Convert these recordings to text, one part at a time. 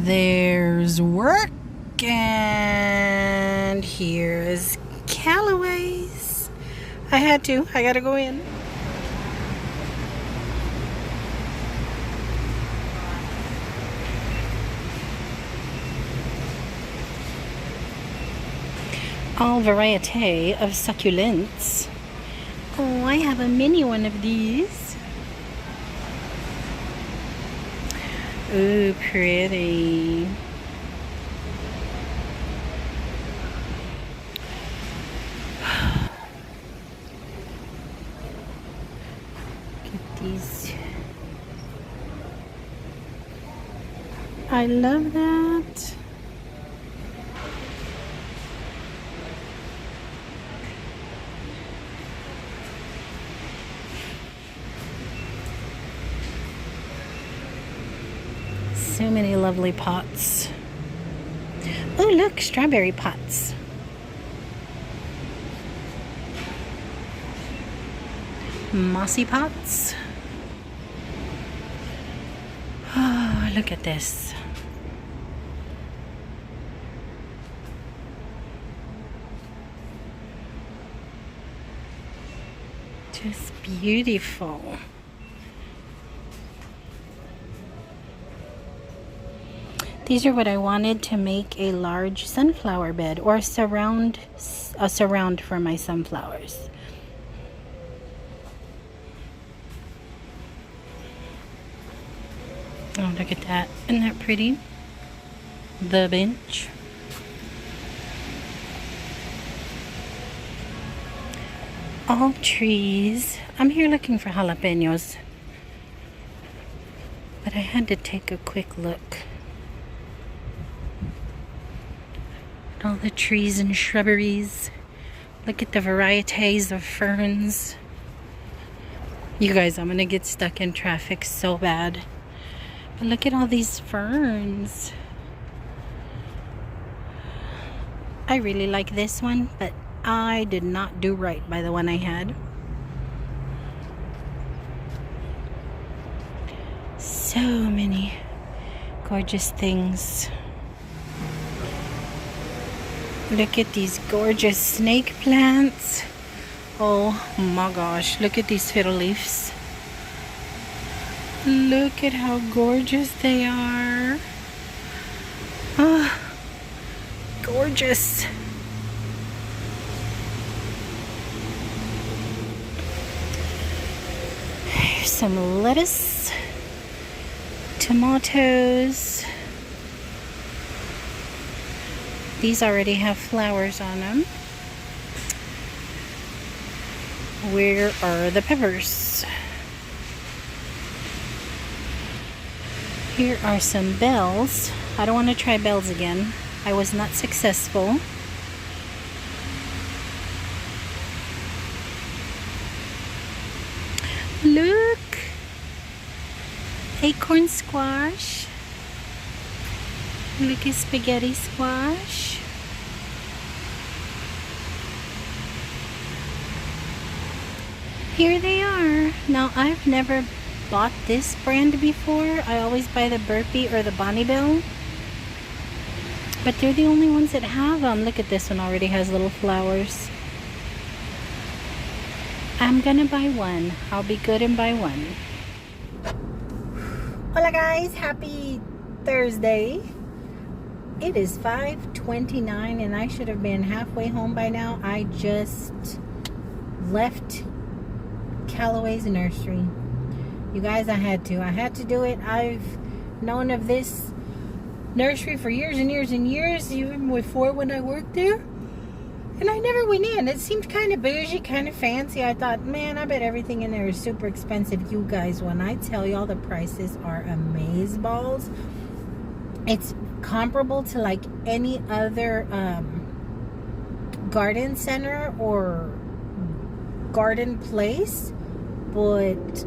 There's work, and here's Callaway's. I gotta go in. All variety of succulents. Oh, I have a mini one of these. Ooh, pretty. Get these. I love that. So many lovely pots. Oh, look, strawberry pots. Mossy pots. Oh, look at this. Just beautiful. These are what I wanted to make a large sunflower bed or a surround for my sunflowers. Oh, look at that. Isn't that pretty? The bench. All trees. I'm here looking for jalapenos, but I had to take a quick look. All the trees and shrubberies. Look at the varieties of ferns. You guys, I'm gonna get stuck in traffic so bad. But look at all these ferns. I really like this one, but I did not do right by the one I had. So many gorgeous things. Look at these gorgeous snake plants. Oh my gosh, look at these fiddle leaves. Look at how gorgeous they are. Oh, gorgeous. Here's some lettuce, tomatoes. These already have flowers on them. Where are the peppers? Here are some bells. I don't want to try bells again. I was not successful. Look! Acorn squash. Look at spaghetti squash. Here they are. Now, I've never bought this brand before. I always buy the Burpee or the Bonnie Bell. But they're the only ones that have them. Look at this one, already has little flowers. I'm gonna buy one. I'll be good and buy one. Hola guys, happy Thursday. It is 5:29 and I should have been halfway home by now. I just left Callaway's Nursery. You guys, I had to do it. I've known of this nursery for years and years and years, even before when I worked there. And I never went in. It seemed kind of bougie, kind of fancy. I thought, man, I bet everything in there is super expensive. You guys, when I tell y'all, the prices are amazeballs. It's comparable to like any other garden center or garden place, but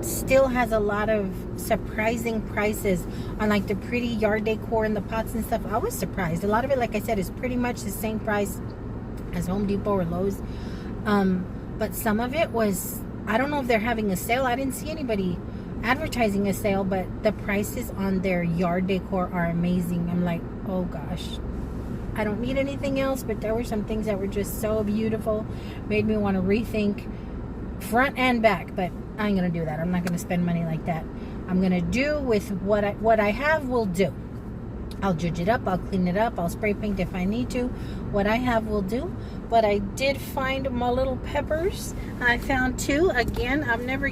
still has a lot of surprising prices on like the pretty yard decor and the pots and stuff. I was surprised. A lot of it, like I said, is pretty much the same price as Home Depot or Lowe's, but some of it was, I don't know if they're having a sale. I didn't see anybody advertising a sale, but the prices on their yard decor are amazing. I'm like, oh gosh, I don't need anything else, but there were some things that were just so beautiful, made me want to rethink front and back. But I ain't gonna do that. I'm not gonna spend money like that. I'm gonna do with what I have will do. I'll judge it up, I'll clean it up, I'll spray paint if I need to. What I have will do. But I did find my little peppers. I found 2. Again, I've never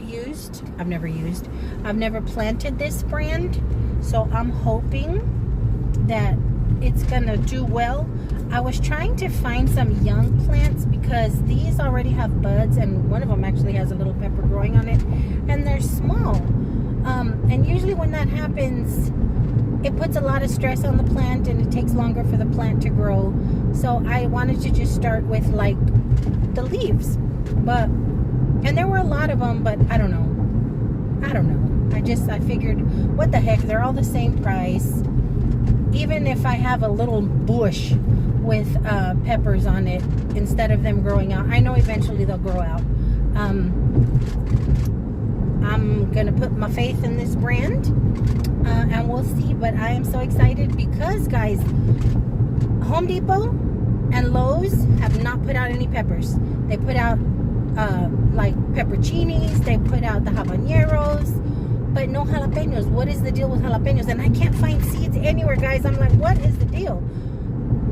planted this brand. So I'm hoping that it's gonna do well. I was trying to find some young plants because these already have buds, and one of them actually has a little pepper growing on it, and they're small. And usually when that happens, it puts a lot of stress on the plant and it takes longer for the plant to grow. So I wanted to just start with like the leaves, and there were a lot of them, but I don't know. I figured, what the heck, they're all the same price. Even if I have a little bush with peppers on it, instead of them growing out, I know eventually they'll grow out. I'm gonna put my faith in this brand, and we'll see. But I am so excited because, guys, Home Depot and Lowe's have not put out any peppers. They put out like pepperoncinis, they put out the habaneros, but no jalapenos. What is the deal with jalapenos? And I can't find seeds anywhere, guys. I'm like, what is the deal?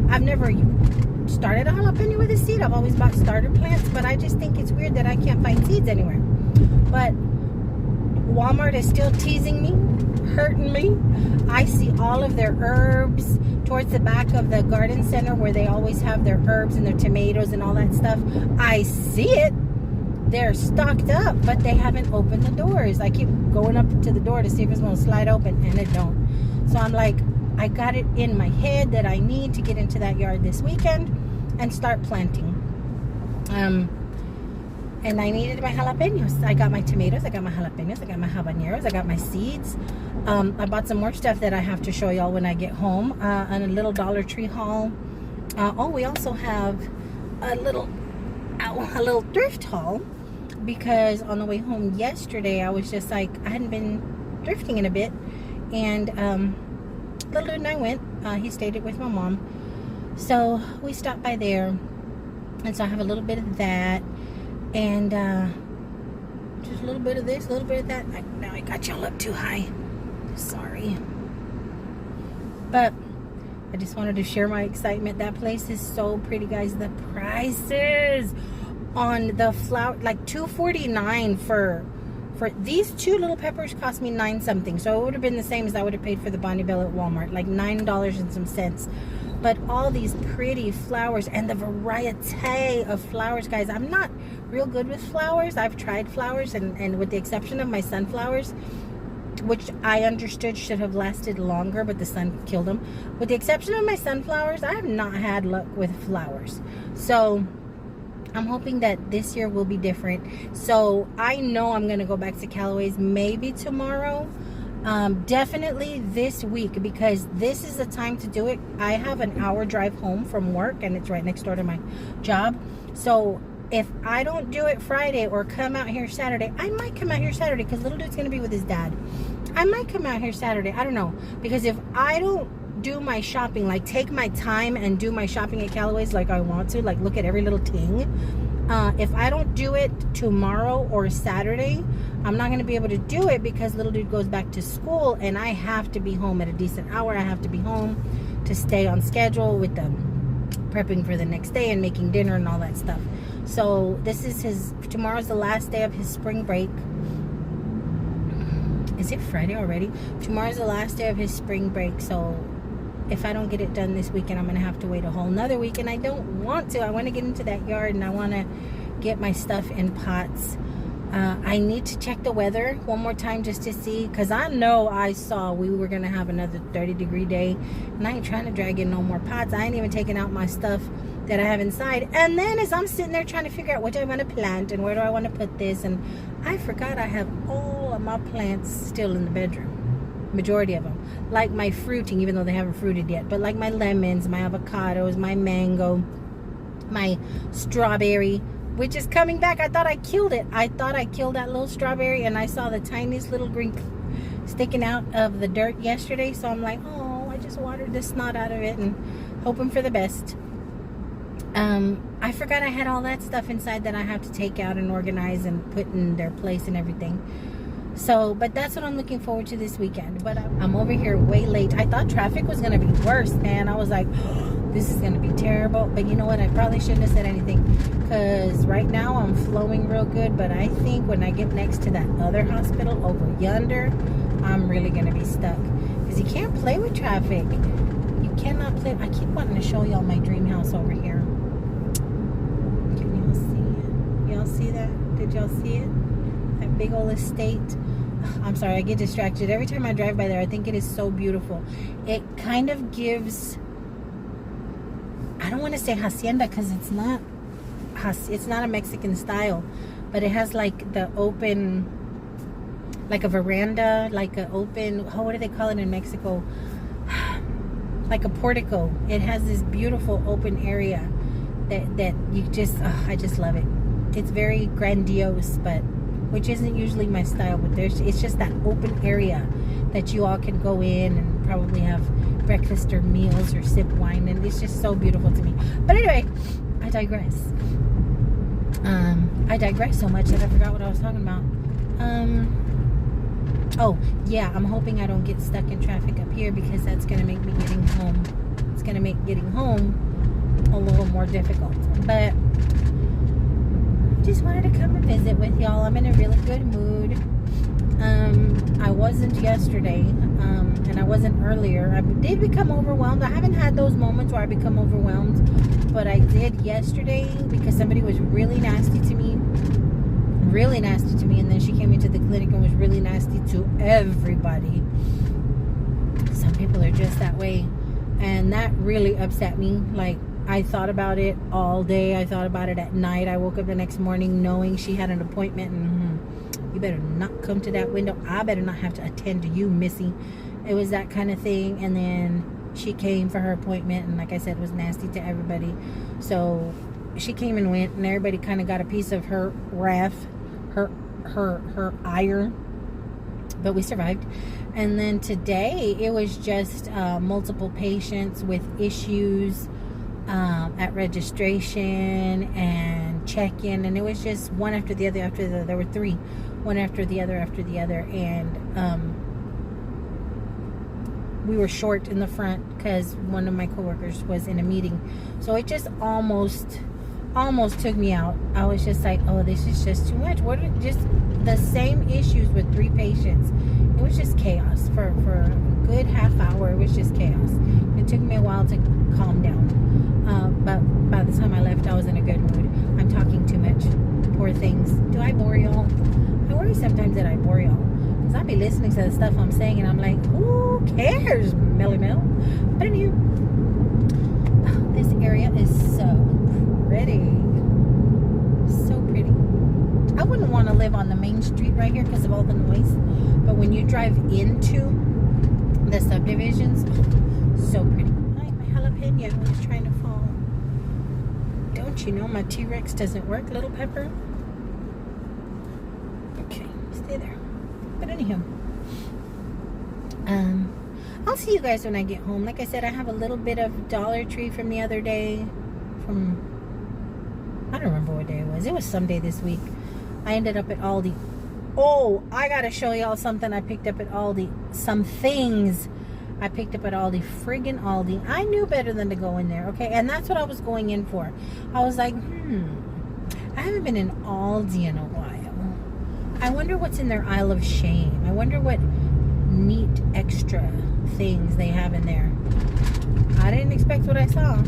I've never started a jalapeno with a seed. I've always bought starter plants, but I just think it's weird that I can't find seeds anywhere. But Walmart is still teasing me, hurting me. I see all of their herbs towards the back of the garden center where they always have their herbs and their tomatoes and all that stuff. I see it. They're stocked up, but they haven't opened the doors. I keep going up to the door to see if it's going to slide open, and it don't. So I'm like, I got it in my head that I need to get into that yard this weekend and start planting. And I needed my jalapenos. I got my tomatoes, I got my jalapenos, I got my habaneros, I got my seeds. I bought some more stuff that I have to show y'all when I get home. And a little Dollar Tree haul. We also have a little thrift haul, because on the way home yesterday, I was just like, I hadn't been thrifting in a bit, and little dude and I went. He stayed with my mom, so we stopped by there, and so I have a little bit of that, and just a little bit of this, a little bit of that. Now I got y'all up too high, sorry, but I just wanted to share my excitement. That place is so pretty, guys. The prices on the flower, like $2.49 for these 2 little peppers, cost me $9 something. So it would have been the same as I would have paid for the Bonnie Bell at Walmart, like $9 and some cents. But all these pretty flowers and the variety of flowers, guys. I'm not real good with flowers. I've tried flowers, and with the exception of my sunflowers, which I understood should have lasted longer, but the sun killed them. With the exception of my sunflowers, I have not had luck with flowers. So I'm hoping that this year will be different. So I know I'm going to go back to Callaway's maybe tomorrow. Definitely this week, because this is the time to do it. I have an hour drive home from work, and it's right next door to my job. So if I don't do it Friday or come out here Saturday, I might come out here Saturday because little dude's going to be with his dad. I might come out here Saturday. I don't know. Because if I don't do my shopping, like take my time and do my shopping at Callaway's like I want to, like look at every little thing, if I don't do it tomorrow or Saturday, I'm not going to be able to do it because little dude goes back to school, and I have to be home at a decent hour. I have to be home to stay on schedule with the prepping for the next day and making dinner and all that stuff. So this is tomorrow's the last day of his spring break. Is it Friday already? Tomorrow's the last day of his spring break. So if I don't get it done this weekend, I'm going to have to wait a whole nother week. And I don't want to. I want to get into that yard, and I want to get my stuff in pots. I need to check the weather one more time just to see, because I know I saw we were going to have another 30-degree day, and I ain't trying to drag in no more pots. I ain't even taking out my stuff that I have inside. And then as I'm sitting there trying to figure out what I want to plant and where do I want to put this, and I forgot I have all of my plants still in the bedroom, majority of them, like my fruiting, even though they haven't fruited yet, but like my lemons, my avocados, my mango, my strawberry, which is coming back. I thought I killed it. I thought I killed that little strawberry, and I saw the tiniest little green sticking out of the dirt yesterday. So I'm like, oh, I just watered the snot out of it and hoping for the best. I forgot I had all that stuff inside that I have to take out and organize and put in their place and everything. So, but that's what I'm looking forward to this weekend. But I'm over here way late. I thought traffic was going to be worse, man. I was like, oh, this is going to be terrible. But you know what? I probably shouldn't have said anything, because right now I'm flowing real good. But I think when I get next to that other hospital over yonder, I'm really going to be stuck, because you can't play with traffic. You cannot play. I keep wanting to show y'all my dream house over here. Can y'all see it? Y'all see that? Did y'all see it? That big old estate. I'm sorry, I get distracted every time I drive by there. I think it is so beautiful. It kind of gives, I don't want to say hacienda, because it's not a Mexican style, but it has like the open, like a veranda, like an open, what do they call it in Mexico? Like a portico. It has this beautiful open area that you just, I just love it. It's very grandiose, but which isn't usually my style, but it's just that open area that you all can go in and probably have breakfast or meals or sip wine, and it's just so beautiful to me. But anyway, I digress. I digress so much that I forgot what I was talking about. Oh yeah, I'm hoping I don't get stuck in traffic up here, because that's gonna make me getting home. It's gonna make getting home a little more difficult. But just wanted to come and visit with y'all. I'm in a really good mood. I wasn't yesterday, and I wasn't earlier. I did become overwhelmed. I haven't had those moments where I become overwhelmed, but I did yesterday, because somebody was really nasty to me, and then she came into the clinic and was really nasty to everybody. Some people are just that way, and that really upset me. Like, I thought about it all day. I thought about it at night. I woke up the next morning knowing she had an appointment, and you better not come to that window. I better not have to attend to you, Missy. It was that kind of thing. And then she came for her appointment, and like I said, was nasty to everybody. So she came and went, and everybody kind of got a piece of her wrath, her ire. But we survived. And then today it was just multiple patients with issues at registration and check-in, and it was just one after the other after the other. There were three, one after the other, and we were short in the front because one of my coworkers was in a meeting. So it just almost took me out. I was just like, oh, this is just too much. What are just the same issues with three patients? It was just chaos for a good half hour. It was just chaos. It took me a while to calm down. But by the time I left, I was in a good mood. I'm talking too much. Poor things. Do I bore y'all? I worry sometimes that I bore y'all, because I'll be listening to the stuff I'm saying, and I'm like, who cares, Melly Mel? But anyway, this area is so pretty. So pretty. I wouldn't want to live on the main street right here because of all the noise. But when you drive into the subdivisions, so pretty. Hi, my jalapeno is trying to fall. Don't you know my T-Rex doesn't work, little pepper? Okay, stay there. But anywho, I'll see you guys when I get home. Like I said, I have a little bit of Dollar Tree from the other day. I don't remember what day it was. It was some day this week. I ended up at Aldi. Oh, I gotta show y'all something I picked up at Aldi. Some things I picked up at Aldi. Friggin' Aldi. I knew better than to go in there, okay? And that's what I was going in for. I was like, I haven't been in Aldi in a while. I wonder what's in their aisle of shame. I wonder what neat extra things they have in there. I didn't expect what I saw.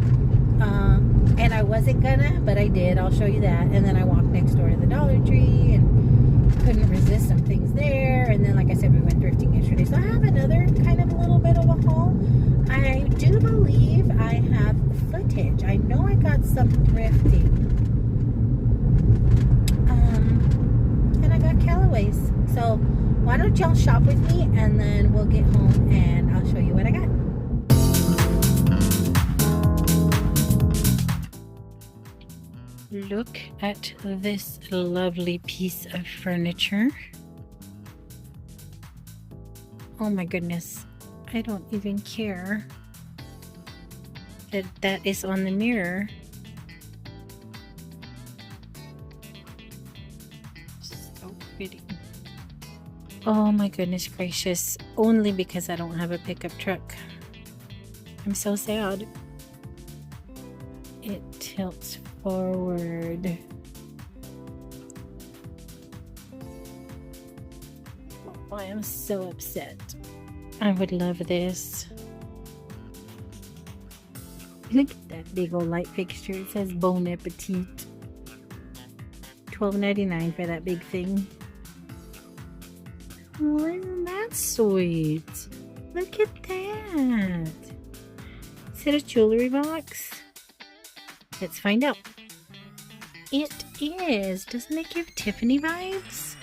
And I wasn't gonna, but I did. I'll show you that. And then I walked next door to the Dollar Tree and couldn't resist some things there. And then, like I said, we went thrifting yesterday. So I have another kind of a little bit of a haul. I do believe I have footage. I know I got some thrifting. And I got Callaways. So why don't y'all shop with me, and then we'll get home and I'll show you what I got. Look at this lovely piece of furniture. Oh my goodness. I don't even care that that is on the mirror. So pretty. Oh my goodness gracious. Only because I don't have a pickup truck. I'm so sad. It tilts forward. Oh, I am so upset. I would love this. Look at that big old light fixture. It says Bon Appetit. $12.99 for that big thing. Oh, isn't that sweet? Look at that. Is it a jewelry box? Let's find out. It is. Doesn't it give Tiffany vibes?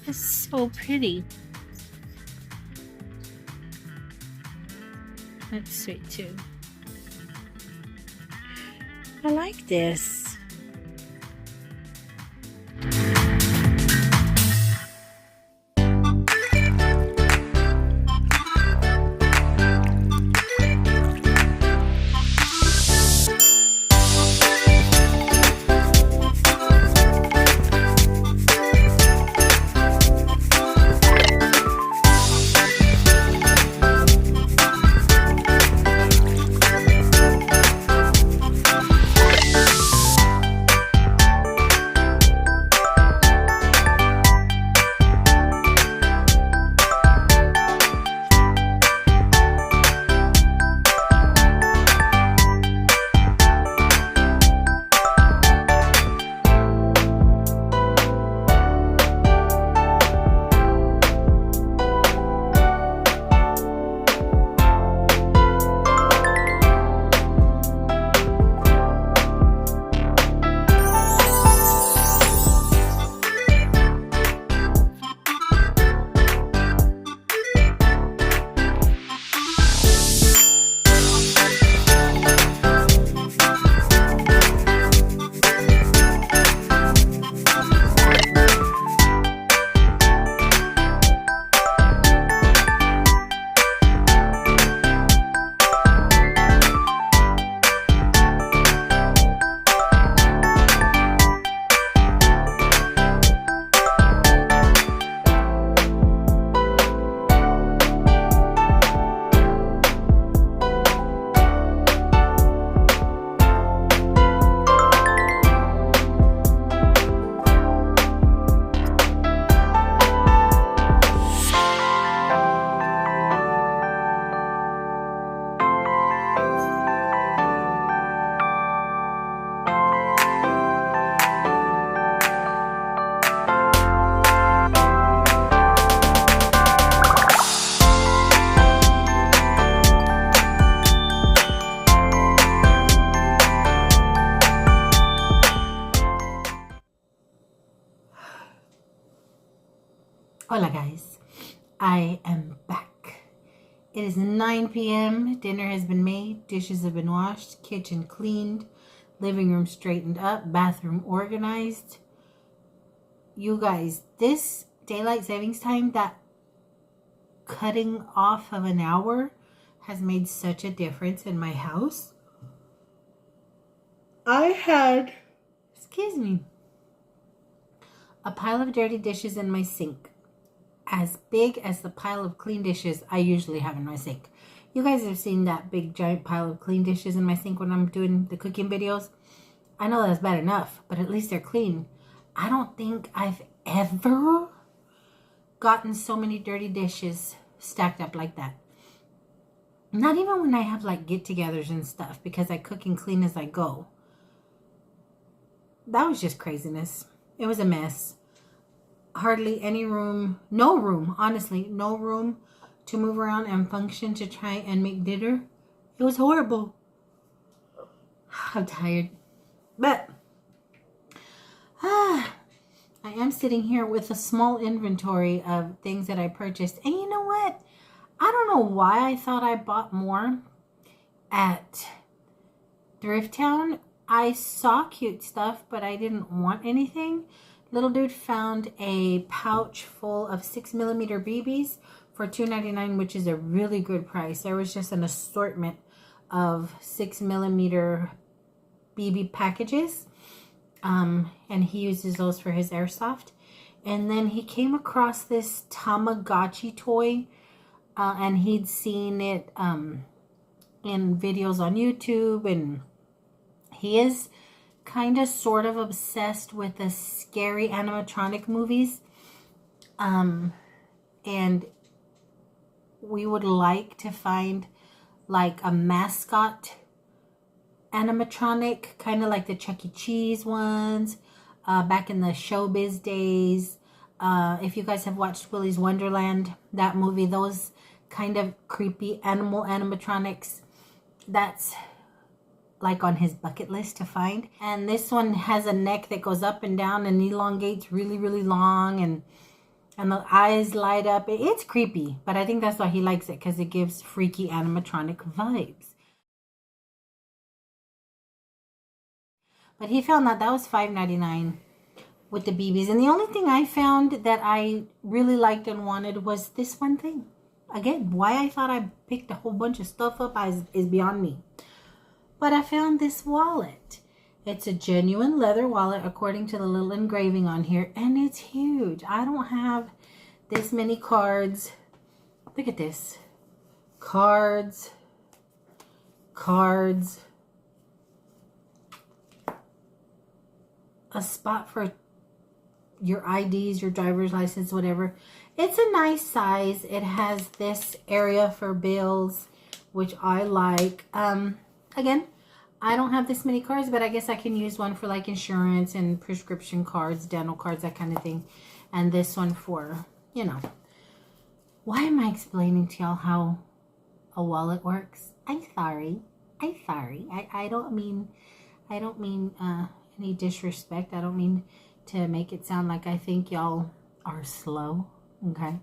That's so pretty. That's sweet too. I like this. Hola guys, I am back. It is 9 p.m. Dinner has been made, dishes have been washed, kitchen cleaned, living room straightened up, bathroom organized. You guys, this daylight savings time, that cutting off of an hour has made such a difference in my house. I had, a pile of dirty dishes in my sink, as big as the pile of clean dishes I usually have in my sink. You guys have seen that big giant pile of clean dishes in my sink when I'm doing the cooking videos. I know that's bad enough, but at least they're clean. I don't think I've ever gotten so many dirty dishes stacked up like that. Not even when I have like get-togethers and stuff, because I cook and clean as I go. That was just craziness. It was a mess. Hardly any room, no room, honestly, no room to move around and function to try and make dinner. It was horrible. I'm tired. But I am sitting here with a small inventory of things that I purchased. And you know what? I don't know why I thought I bought more at Thrift Town I saw cute stuff, but I didn't want anything. Little dude found a pouch full of 6mm BBs for $2.99, which is a really good price. There was just an assortment of 6mm BB packages, and he uses those for his airsoft. And then he came across this Tamagotchi toy, and he'd seen it in videos on YouTube, and he is kind of sort of obsessed with the scary animatronic movies, and we would like to find like a mascot animatronic, kind of like the Chuck E. Cheese ones, back in the Showbiz days. If you guys have watched Willy's Wonderland, that movie, those kind of creepy animatronics, that's like on his bucket list to find. And this one has a neck that goes up and down and elongates really, really long, and the eyes light up. It's creepy, but I think that's why he likes it, because it gives freaky animatronic vibes. But he found that was $5.99 with the BBs. And the only thing I found that I really liked and wanted was this one thing. Again, why I thought I picked a whole bunch of stuff up is beyond me. But I found this wallet. It's a genuine leather wallet according to the little engraving on here. And it's huge. I don't have this many cards. Look at this. Cards. Cards. A spot for your IDs, your driver's license, whatever. It's a nice size. It has this area for bills, which I like. Again, I don't have this many cards, but I guess I can use one for like insurance and prescription cards, dental cards, that kind of thing. And this one for, you know. Why am I explaining to y'all how a wallet works? I'm sorry. I don't mean any disrespect. I don't mean to make it sound like I think y'all are slow. Okay.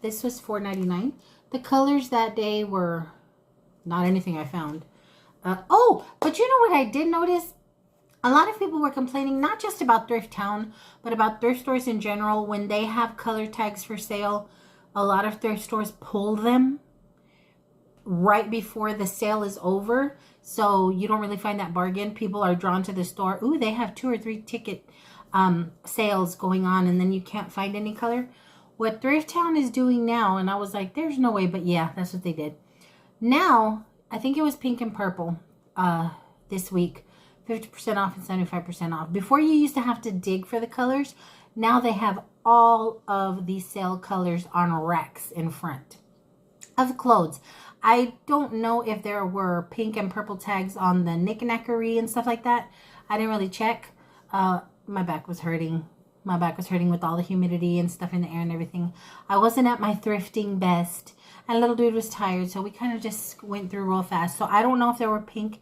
This was $4.99. The colors that day were not anything I found. But you know what I did notice? A lot of people were complaining, not just about Thrift Town, but about thrift stores in general. When they have color tags for sale, a lot of thrift stores pull them right before the sale is over. So you don't really find that bargain. People are drawn to the store. Ooh, they have 2 or 3 ticket sales going on, and then you can't find any color. What Thrift Town is doing now, and I was like, there's no way, but yeah, that's what they did. Now, I think it was pink and purple this week. 50% off and 75% off. Before, you used to have to dig for the colors. Now they have all of these sale colors on racks in front of clothes. I don't know if there were pink and purple tags on the knickknackery and stuff like that. I didn't really check. My back was hurting. My back was hurting with all the humidity and stuff in the air and everything. I wasn't at my thrifting best. And little dude was tired, so we kind of just went through real fast. So I don't know if there were pink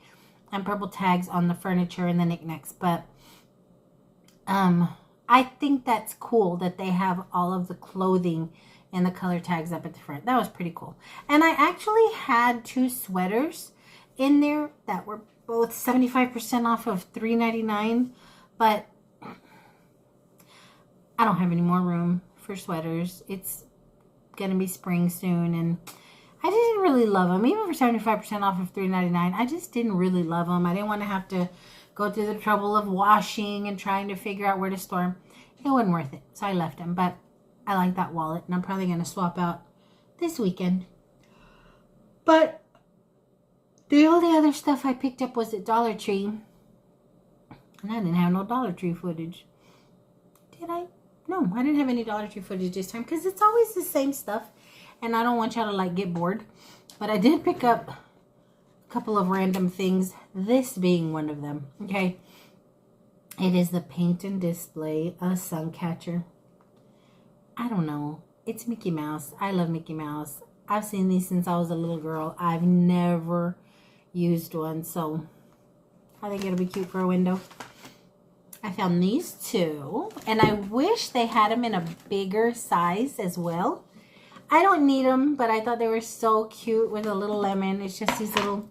and purple tags on the furniture and the knickknacks, but I think that's cool that they have all of the clothing and the color tags up at the front. That was pretty cool. And I actually had 2 sweaters in there that were both 75% off of $3.99, but I don't have any more room for sweaters. It's gonna be spring soon, and I didn't really love them. Even for 75% off of $3.99, I just didn't really love them. I didn't want to have to go through the trouble of washing and trying to figure out where to store them. It wasn't worth it, so I left them. But I like that wallet, and I'm probably going to swap out this weekend. But the only other stuff I picked up was at Dollar Tree, and I didn't have no Dollar Tree footage. Did I? No, I didn't have any Dollar Tree footage this time, because it's always the same stuff, and I don't want y'all to like get bored. But I did pick up a couple of random things, this being one of them. Okay, it is the Paint and Display sun catcher. I don't know, it's Mickey Mouse. I love Mickey Mouse. I've seen these since I was a little girl. I've never used one, so I think it'll be cute for a window. I found these 2, and I wish they had them in a bigger size as well. I don't need them, but I thought they were so cute with a little lemon. It's just these little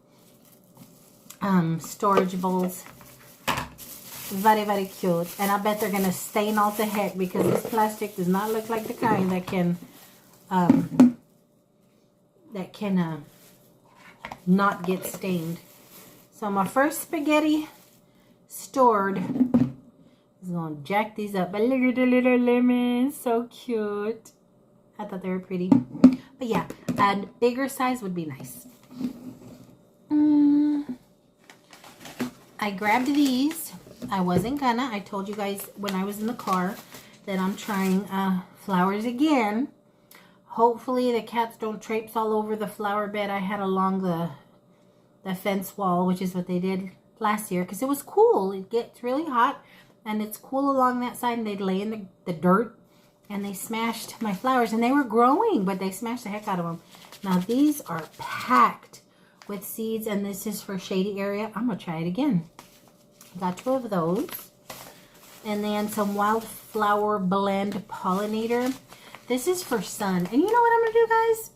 storage bowls. Very, very cute. And I bet they're going to stain all the heck because this plastic does not look like the kind that can not get stained. So my first spaghetti stored is going to jack these up. But look at the little lemons. So cute. I thought they were pretty. But yeah, a bigger size would be nice. I grabbed these. I wasn't gonna. I told you guys when I was in the car that I'm trying flowers again. Hopefully the cats don't traipse all over the flower bed I had along the fence wall, which is what they did last year, because it was cool. It gets really hot and it's cool along that side, and they'd lay in the dirt and they smashed my flowers, and they were growing, but they smashed the heck out of them. Now these are packed with seeds, and this is for shady area. I'm gonna try it again. Got 2 of those, and then some wildflower blend pollinator. This is for sun. And you know what I'm gonna do, guys?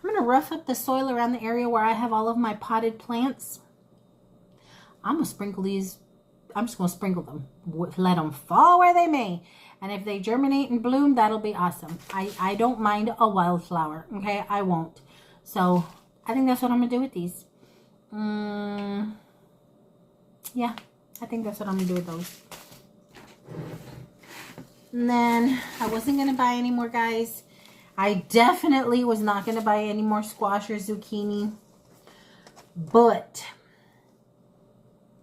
I'm gonna rough up the soil around the area where I have all of my potted plants. I'm gonna sprinkle these. I'm just gonna sprinkle them. Let them fall where they may. And if they germinate and bloom, that'll be awesome. I don't mind a wildflower, okay? I won't. So I think that's what I'm gonna do with these. Yeah, I think that's what I'm gonna do with those. And then I wasn't gonna buy any more, guys. I definitely was not gonna buy any more squash or zucchini, but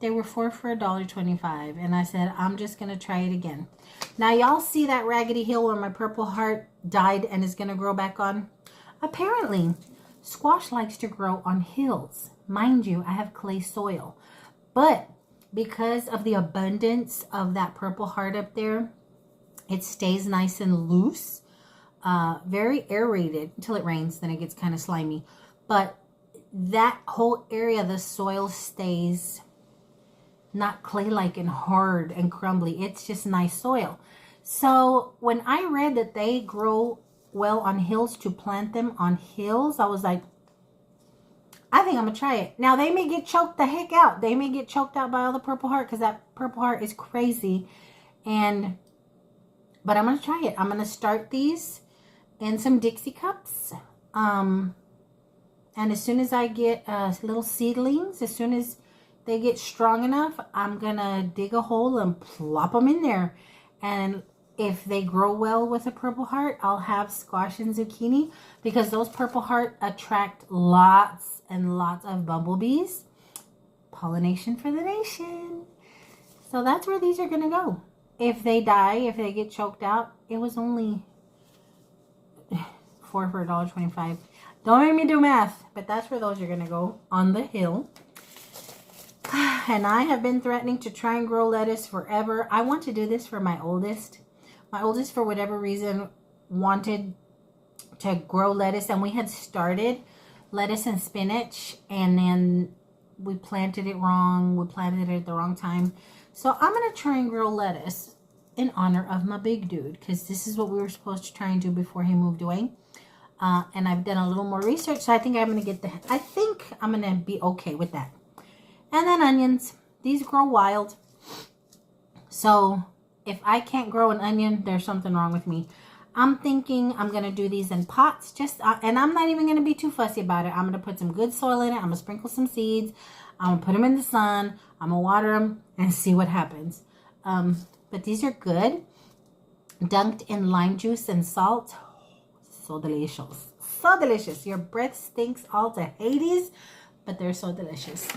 they were 4 for $1.25, and I said I'm just gonna try it again. Now y'all see that raggedy hill where my purple heart died and is gonna grow back on? Apparently squash likes to grow on hills. Mind you, I have clay soil, but because of the abundance of that purple heart up there, it stays nice and loose, very aerated until it rains. Then it gets kind of slimy, but that whole area, the soil stays not clay-like and hard and crumbly. It's just nice soil. So when I read that they grow well on hills, to plant them on hills, I was like, I think I'm gonna try it. Now they may get choked the heck out. They may get choked out by all the purple heart, because that purple heart is crazy. But I'm gonna try it. I'm gonna start these in some Dixie cups. And as soon as I get little seedlings, as soon as they get strong enough, I'm gonna dig a hole and plop them in there. And if they grow well with a purple heart, I'll have squash and zucchini, because those purple heart attract lots and lots of bumblebees. Pollination for the nation. So that's where these are gonna go. If they die, if they get choked out, it was only 4 for $1.25. Don't make me do math, but that's where those are gonna go, on the hill. And I have been threatening to try and grow lettuce forever. I want to do this for my oldest. My oldest, for whatever reason, wanted to grow lettuce, and we had started lettuce and spinach, and then we planted it wrong. We planted it at the wrong time. So I'm going to try and grow lettuce in honor of my big dude, because this is what we were supposed to try and do before he moved away. And I've done a little more research, so I think I'm going to get I think I'm going to be okay with that. And then onions. These grow wild. So if I can't grow an onion, there's something wrong with me. I'm thinking I'm going to do these in pots. And I'm not even going to be too fussy about it. I'm going to put some good soil in it. I'm going to sprinkle some seeds. I'm going to put them in the sun. I'm going to water them and see what happens. But these are good. Dunked in lime juice and salt. So delicious. So delicious. Your breath stinks all to Hades, but they're so delicious.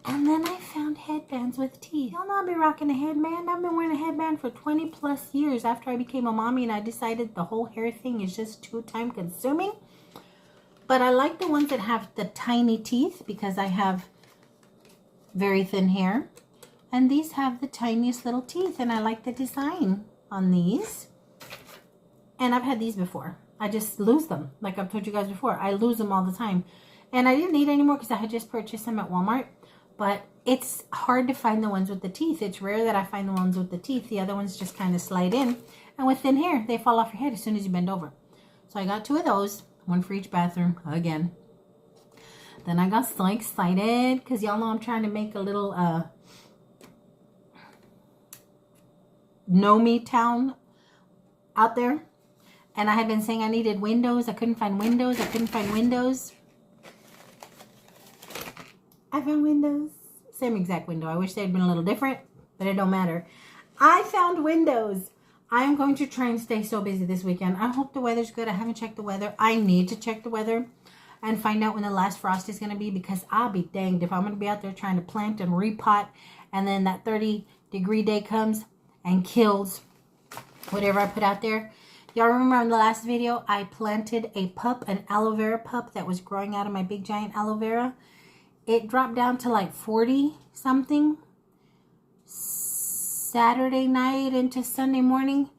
And then I found headbands with teeth. Y'all know I'll be rocking a headband. I've been wearing a headband for 20 plus years after I became a mommy, and I decided the whole hair thing is just too time consuming. But I like the ones that have the tiny teeth, because I have very thin hair. And these have the tiniest little teeth, and I like the design on these. And I've had these before. I just lose them. Like I've told you guys before, I lose them all the time. And I didn't need any more because I had just purchased them at Walmart. But it's hard to find the ones with the teeth. It's rare that I find the ones with the teeth. The other ones just kind of slide in. And with thin hair, they fall off your head as soon as you bend over. So I got 2 of those. 1 for each bathroom. Again. Then I got so excited because y'all know I'm trying to make a little know-me town out there. And I had been saying I needed windows. I couldn't find windows. I couldn't find windows. I found windows. Same exact window. I wish they had been a little different, but it don't matter. I found windows. I'm going to try and stay so busy this weekend. I hope the weather's good. I haven't checked the weather. I need to check the weather and find out when the last frost is going to be, because I'll be danged if I'm going to be out there trying to plant and repot, and then that 30-degree day comes and kills whatever I put out there. Y'all remember in the last video, I planted a pup, an aloe vera pup that was growing out of my big giant aloe vera. It dropped down to like 40 something Saturday night into Sunday morning.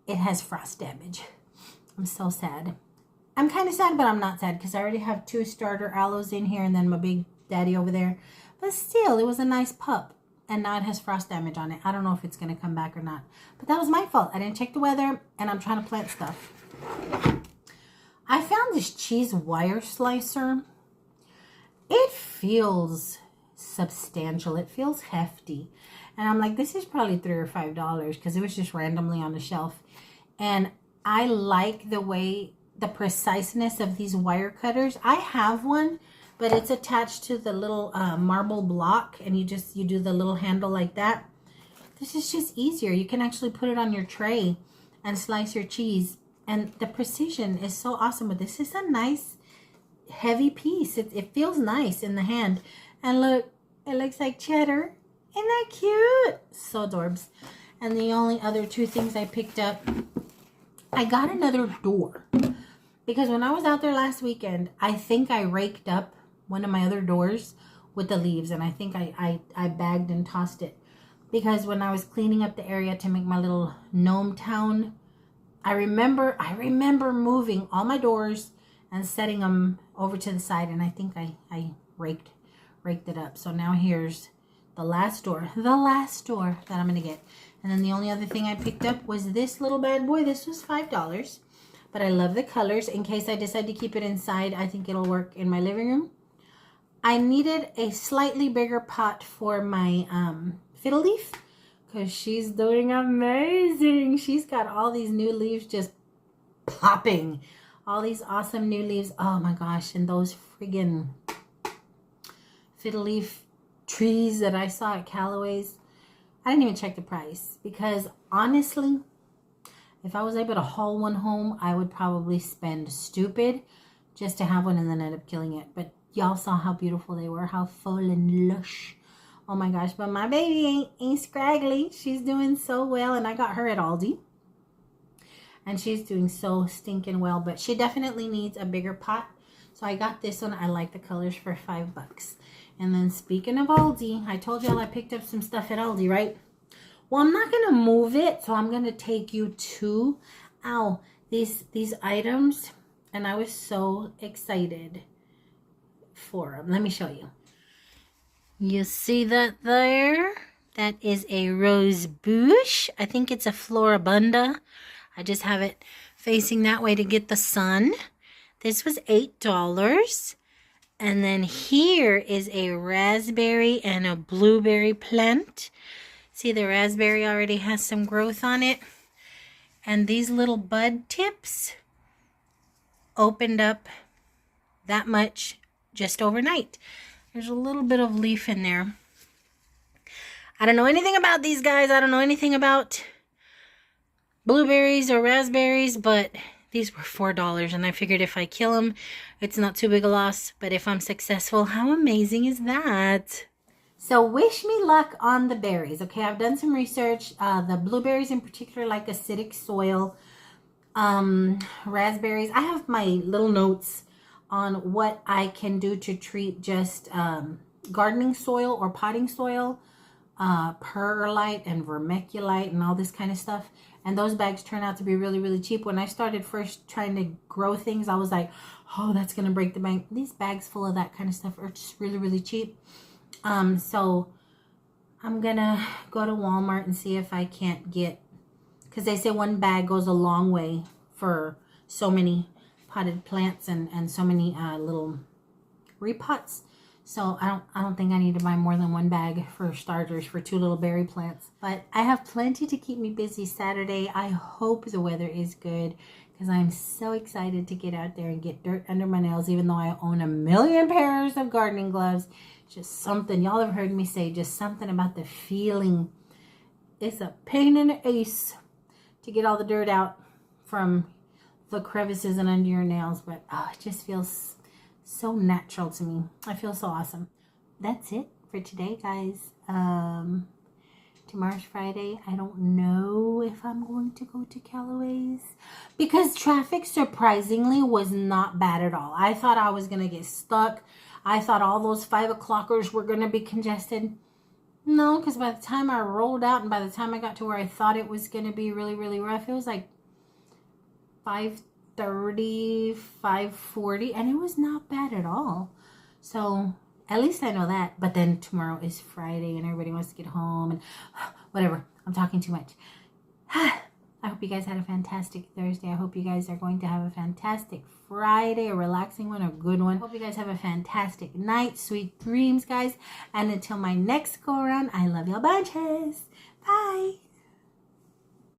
It has frost damage. I'm so sad. I'm kind of sad, but I'm not sad because I already have 2 starter aloes in here and then my big daddy over there. But still, it was a nice pup. And now it has frost damage on it. I don't know if it's going to come back or not. But that was my fault. I didn't check the weather, and I'm trying to plant stuff. I found this cheese wire slicer. It feels substantial. It feels hefty. And I'm like, this is probably $3 or $5 because it was just randomly on the shelf. And I like the way, the preciseness of these wire cutters. I have one, but it's attached to the little marble block, and you do the little handle like that. This is just easier. You can actually put it on your tray and slice your cheese, and the precision is so awesome. But this is a nice heavy piece. It feels nice in the hand, and look, it looks like cheddar. Isn't that cute? So adorbs. And the only other 2 things I picked up, I got another door, because when I was out there last weekend, I think I raked up one of my other doors with the leaves, and I think I bagged and tossed it, because when I was cleaning up the area to make my little gnome town, I remember moving all my doors and setting them over to the side, and I think I raked it up. So now here's the last door that I'm gonna get. And then the only other thing I picked up was this little bad boy. This was $5, but I love the colors. In case I decide to keep it inside, I think it'll work in my living room. I needed a slightly bigger pot for my fiddle leaf, because she's doing amazing. She's got all these new leaves just popping. All these awesome new leaves. Oh my gosh. And those friggin' fiddle leaf trees that I saw at Callaway's. I didn't even check the price, because honestly, if I was able to haul one home, I would probably spend stupid just to have one and then end up killing it. But y'all saw how beautiful they were, how full and lush. Oh my gosh, but my baby ain't scraggly. She's doing so well, and I got her at Aldi. And she's doing so stinking well, but she definitely needs a bigger pot. So I got this one. I like the colors for $5. And then speaking of Aldi, I told y'all I picked up some stuff at Aldi, right? Well, I'm not going to move it, so I'm going to take you to these items. And I was so excited for them. Let me show you. You see that there? That is a rose bush. I think it's a floribunda. I just have it facing that way to get the sun. This was $8. And then here is a raspberry and a blueberry plant. See, the raspberry already has some growth on it. And these little bud tips opened up that much just overnight. There's a little bit of leaf in there. I don't know anything about these guys. I don't know anything about blueberries or raspberries, but these were $4, and I figured if I kill them, it's not too big a loss. But if I'm successful, how amazing is that? So wish me luck on the berries. Okay, I've done some research. The blueberries in particular like acidic soil. Raspberries, I have my little notes on what I can do to treat just gardening soil or potting soil, perlite and vermiculite and all this kind of stuff. And those bags turn out to be really, really cheap. When I started first trying to grow things, I was like, oh, that's going to break the bank. These bags full of that kind of stuff are just really, really cheap. So I'm going to go to Walmart and see if I can't get, because they say one bag goes a long way for so many potted plants and so many little repots. So I don't think I need to buy more than one bag for starters for 2 little berry plants. But I have plenty to keep me busy Saturday. I hope the weather is good because I'm so excited to get out there and get dirt under my nails, even though I own a million pairs of gardening gloves. Just something, y'all have heard me say, just something about the feeling. It's a pain in the ace to get all the dirt out from the crevices and under your nails, but it just feels so natural to me. I feel so awesome. That's it for today, guys. Tomorrow's Friday. I don't know if I'm going to go to Callaway's because traffic surprisingly was not bad at all. I thought I was gonna get stuck. I thought all those 5 o'clockers were gonna be congested. No, because by the time I rolled out and by the time I got to where I thought it was gonna be really, really rough, it was like 5:30, 5:40, and it was not bad at all. So at least I know that. But then tomorrow is Friday and everybody wants to get home and whatever. I'm talking too much. I hope you guys had a fantastic Thursday. I hope you guys are going to have a fantastic Friday, a relaxing one, a good one. I hope you guys have a fantastic night. Sweet dreams, guys. And until my next go around, I love y'all bunches. Bye.